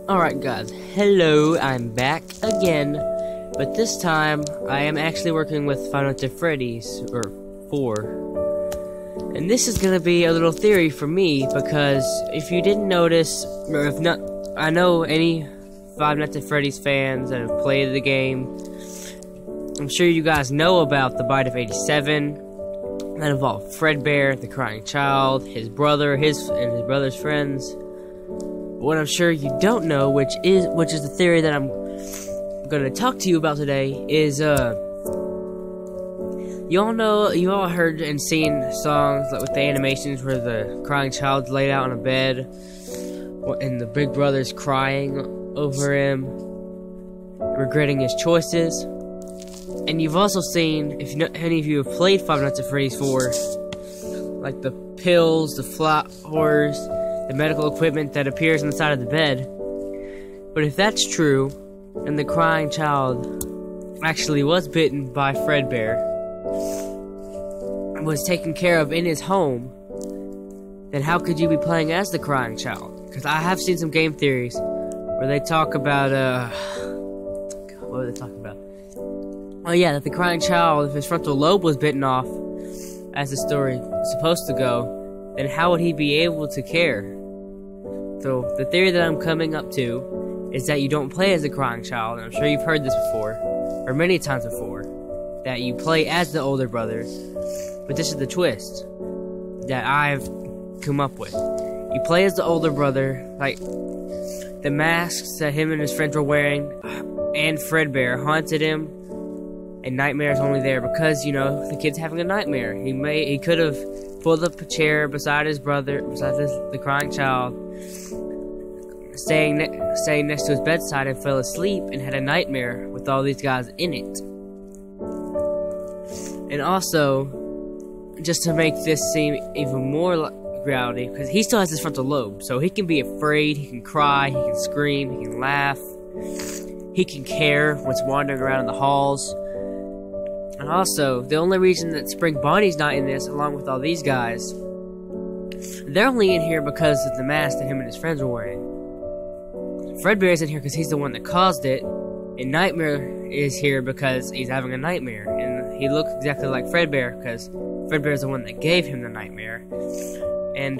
Alright guys, hello, I'm back again, but this time I am actually working with Five Nights at Freddy's, or 4. And this is gonna be a little theory for me, because if you didn't notice, or if not, I know any Five Nights at Freddy's fans that have played the game, I'm sure you guys know about the Bite of 87, that involved Fredbear, the crying child, his brother, and his brother's friends. What I'm sure you don't know, which is the theory that I'm gonna talk to you about today, is you all heard and seen songs like with the animations where the crying child's laid out on a bed and the big brother's crying over him, regretting his choices. And you've also seen, if any of you have played Five Nights at Freddy's 4, like the pills, the flowers, the medical equipment that appears on the side of the bed. But if that's true, and the crying child actually was bitten by Fredbear and was taken care of in his home, then how could you be playing as the crying child? Because I have seen some game theories where they talk about, what were they talking about? Oh yeah, that the crying child, if his frontal lobe was bitten off, as the story is supposed to go, then how would he be able to care? So, the theory that I'm coming up to is that you don't play as a crying child, and I'm sure you've heard this before, or many times before, that you play as the older brother, but this is the twist that I've come up with. You play as the older brother, like, the masks that him and his friends were wearing, and Fredbear haunted him, and Nightmare's only there because, you know, the kid's having a nightmare. He could have pulled up a chair beside his brother, the crying child, staying next to his bedside and fell asleep and had a nightmare with all these guys in it. And also, just to make this seem even more like reality, because he still has his frontal lobe, so he can be afraid, he can cry, he can scream, he can laugh, he can care what's wandering around in the halls. And also, the only reason that Spring Bonnie's not in this, along with all these guys, they're only in here because of the mask that him and his friends were wearing. Fredbear's in here because he's the one that caused it, and Nightmare is here because he's having a nightmare. And he looks exactly like Fredbear because Fredbear's the one that gave him the nightmare. And,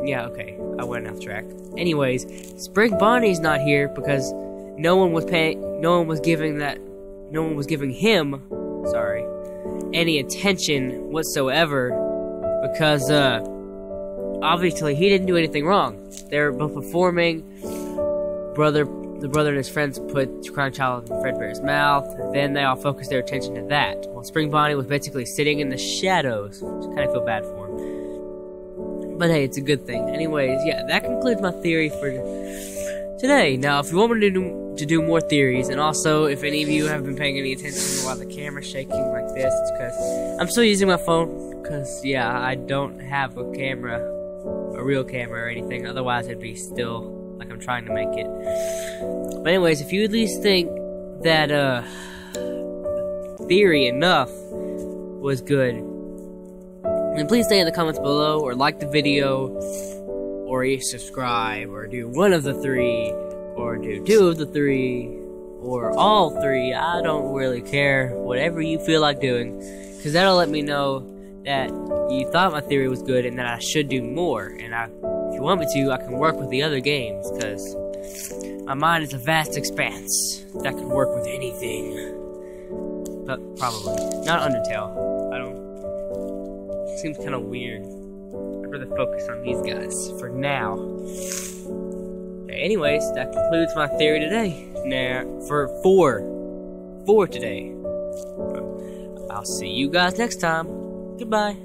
yeah, okay, I went off track. Anyways, Spring Bonnie's not here because no one was giving him any attention whatsoever, because obviously he didn't do anything wrong. They're both performing. The brother and his friends put the crying child in Fredbear's mouth, and then they all focused their attention to that, while Spring Bonnie was basically sitting in the shadows, which I kind of feel bad for him. But hey, it's a good thing. Anyways, yeah, that concludes my theory for today. Now, if you want me to do more theories, and also if any of you have been paying any attention to why the camera's shaking like this, it's because I'm still using my phone, because yeah, I don't have a real camera or anything, otherwise it'd be still like I'm trying to make it. But anyways, if you at least think that theory enough was good, then please stay in the comments below, or like the video, or you subscribe, or do one of the 3, or do 2 of the 3, or all 3. I don't really care, whatever you feel like doing, because that'll let me know that you thought my theory was good and that I should do more. And if you want me to, I can work with the other games, because my mind is a vast expanse that can work with anything. But probably not Undertale. It seems kind of weird. I'd rather focus on these guys for now. Anyways, that concludes my theory today. Now, for 4 today. I'll see you guys next time. Goodbye.